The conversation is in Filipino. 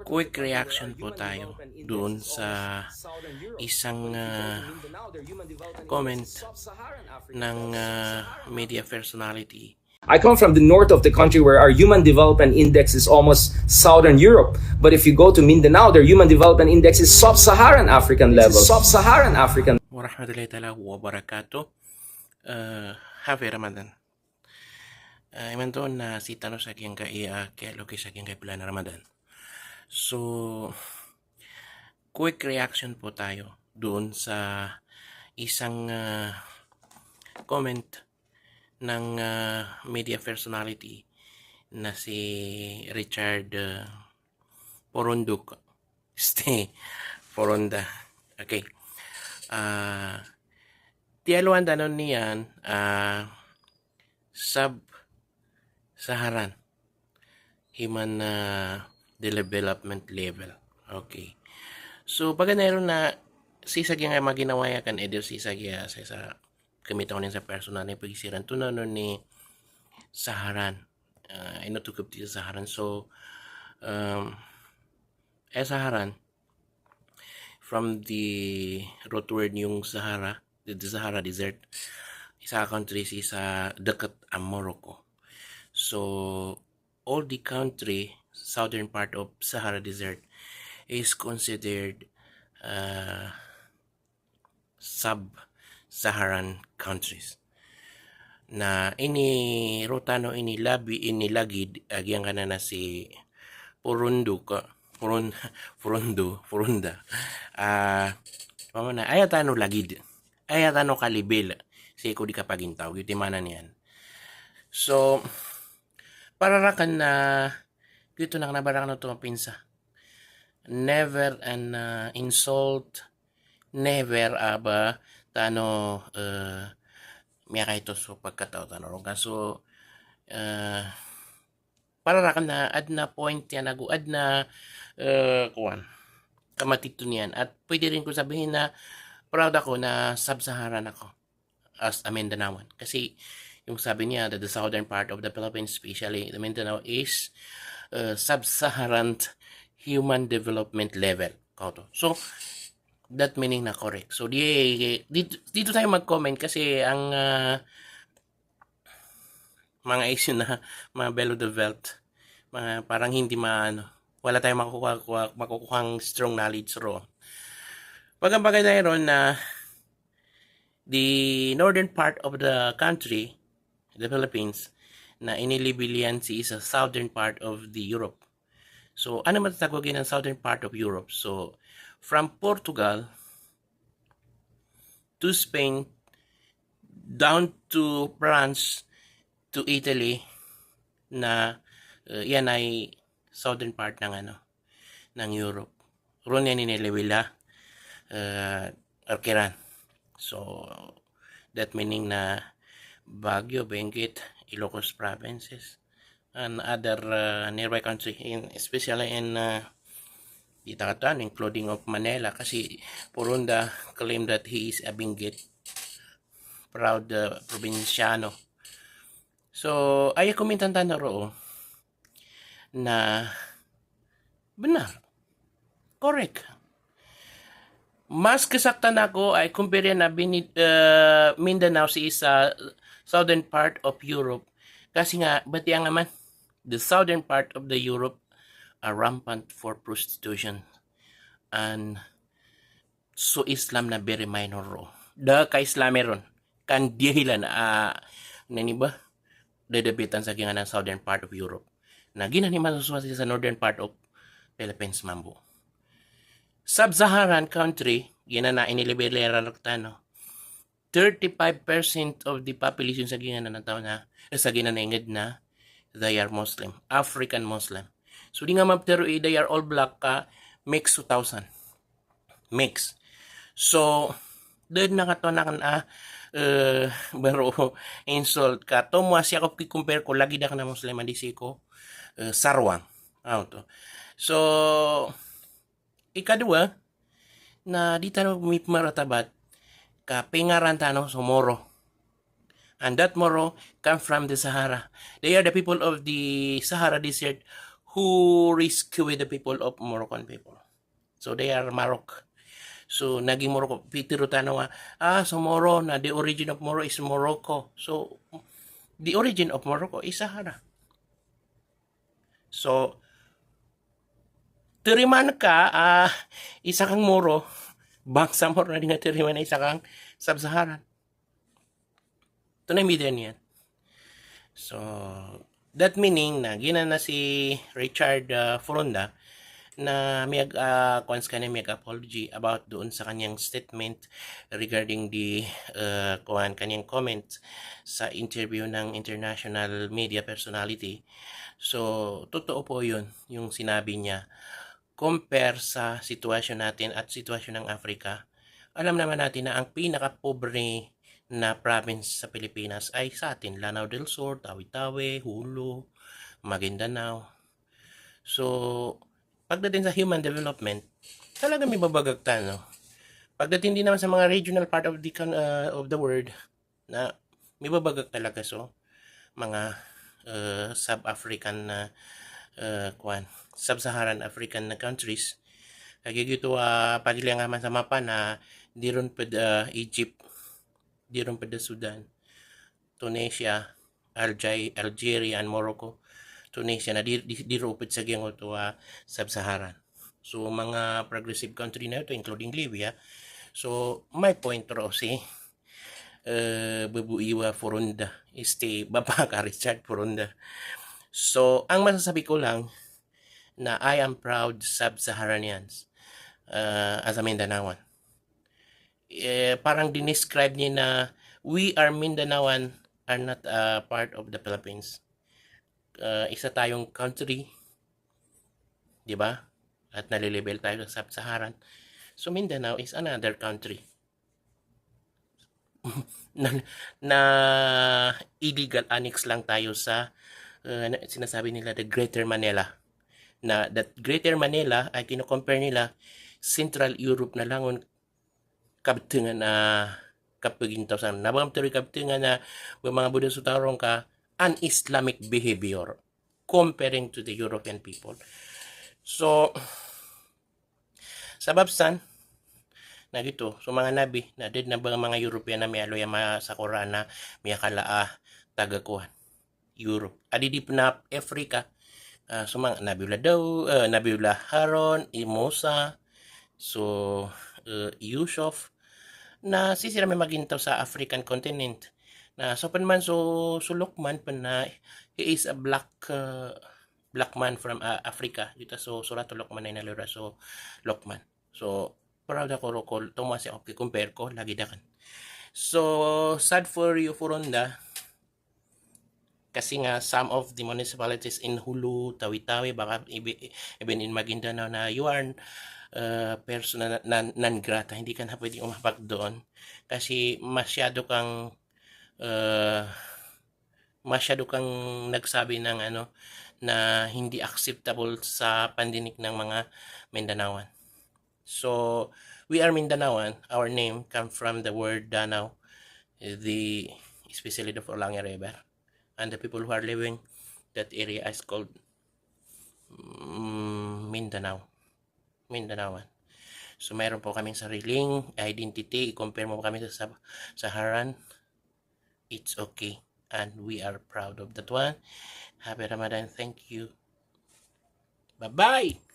quick reaction po tayo doon sa isang comment ng media personality. I come from the north of the country where our Human Development Index is almost Southern Europe. But if you go to Mindanao, their Human Development Index is Sub-Saharan African level. Sub-Saharan African. Warahmatullahi ta'ala wa barakatuh. Happy Ramadan. Iman doon na si Tano sa aking kaya loki sa aking bulan na Ramadan. So, quick reaction po tayo doon sa isang comment ng media personality na si Richard Poronduk. Poronda. Okay. Tiyaluan danon niyan sub-Saharan Human Development Level. Okay. So, pag naroon na sisagya nga maginawaya kan edir sisagya sa kamitawan sa personal na pagisiran to na ni Saharan. Inutukup dito Saharan. So, Saharan from the root word yung Sahara, the Sahara Desert, isa country sa dekat ang Morocco. So, all the country, southern part of Sahara Desert is considered sub-Saharan countries. Na ini rotano ini lagid agyang kana na si Porunda. Pamana ayatano lagid. Ayatano kalibel. Si ko di kapagintaw giti manan yan. So pararakan na dito nang nabarang na to pinsa. Never an insult, never aba tano miya kay to so pagkatao tanong kaso pararakan na ad na point yan ad na kuwan kamatito niyan at pwede rin ko sabihin na proud ako na sub-Saharan ako as a Mindanaoan kasi yung sabi niya that the southern part of the Philippines, especially the Mindanao, is sub-Saharan Human Development Level. So, that meaning na correct. So, dito tayo mag-comment kasi ang mga issue na mga below the belt, mga parang hindi wala tayong makukuhang strong knowledge ro. Pag ang bagay tayo ron na the northern part of the country, the Philippines, na inilibilian si sa southern part of the Europe. So, ano matatagwagin ang southern part of Europe? So, from Portugal to Spain, down to France, to Italy, na yan ay southern part ng Europe. Ron yan iniliwila, Arkiran. So, that meaning na Baguio, Benguet, Ilocos provinces, and other nearby country, especially in Itakatan, including of Manila, kasi Porunda claimed that he is a Benguet proud probinsyano. So, ay kumintan na roo na benar, correct. Mas kasaktan ako ay compare na Mindanao si isa southern part of Europe kasi nga bati ang naman the southern part of the Europe are rampant for prostitution and so Islam na very minor ro. Da ka Islam meron kan dihilan nani ba dedebitan sa ginga ng southern part of Europe na ginani masusuwasi sa northern part of Philippines mambo. Sub-Saharan country ginana iniliberal tano 35% of the population sa ginana ng tao na sa ginanaingad na they are Muslim, African Muslim. So di nga maptero they are all black ka mix 2000. Mix. So doon nakatonakan baro insult ka to mo siya ko compare ko lagi da ka na Muslim di ko sarwang. To. So ikadua na di tayo maratabat ka pingaran tano so Moro. And that Moro come from the Sahara. They are the people of the Sahara Desert who rescued the people of Moroccan people. So they are Morocco. So naging Morocco. Pitiro tanawa, so Moro na the origin of Moro is Morocco. So the origin of Morocco is Sahara. So tiriman ka, isa kang Moro, bangsa Moro na di nga tiriman na isa kang Sub-Saharan. Ito na yung yan. So, that meaning na gina na si Richard Foronda na may may apology about doon sa kanyang statement regarding the kanyang comment sa interview ng international media personality. So, totoo po yun, yung sinabi niya. Compare sa sitwasyon natin at sitwasyon ng Africa, alam naman natin na ang pinaka-pobre na province sa Pilipinas ay sa atin, Lanao del Sur, Tawi-Tawi, Hulu, Maguindanao. So, pagdating sa human development, talaga may babagagtan, no? Pagdating din naman sa mga regional part of the world, na may babagag talaga. So, mga sub-African na sub-Saharan African na countries, kaya gito pagilangaman sa mapa na di ron pa Egypt, di ron pa Sudan, Tunisia, Algeria, and Morocco. Tunisia na di ron pa sa gyango to sub-Saharan. So mga progressive country na ito, including Libya. So my point ro si Bubuiwa Foronda, Baba ka Richard Foronda. So ang masasabi ko lang na I am proud Sub-Saharanians as a Mindanaoan. Parang dinescribe niya na we are Mindanaoan are not part of the Philippines. Isa tayong country, di ba? At nalilibel tayo sa Sub-Saharan. So Mindanao is another country. na illegal annex lang tayo sa sinasabi nila the Greater Manila. Na that Greater Manila ay kino-compare nila Central Europe na langon kabtingan na kapagintaw sa nabang teori kabtingan na mga Buddha sutarong ka un-Islamic behavior comparing to the European people. So sababsan na dito so mga nabi na did na mga European na may aloya sa Quran na may kalaa tagakuan Europe adidip na Africa. So mga Nabila daw, Nabila Haron, Imosa, so Yusuf, na sisira may magintaw sa African continent. Na so man so Lokman pa na he is a black man from Africa. Dito so surato Lokman ay nalura so Lokman. So proud ako rokol Thomas okay compare ko lagi dakan. So sad for you Foronda. Kasi nga some of the municipalities in Hulu, Tawi-Tawi, baka even in Maguindanao na you are person na non-grata, hindi ka na pwedeng umapak doon kasi masyado kang nagsabi ng na hindi acceptable sa pandinig ng mga Mindanaoan. So we are Mindanaoan. Our name come from the word Danau, especially the Forlange River. And the people who are living that area is called Mindanaoan. So mayroon po kaming sariling identity. I-compare mo kami sa Saharan. It's okay. And we are proud of that one. Happy Ramadan. Thank you. Bye-bye!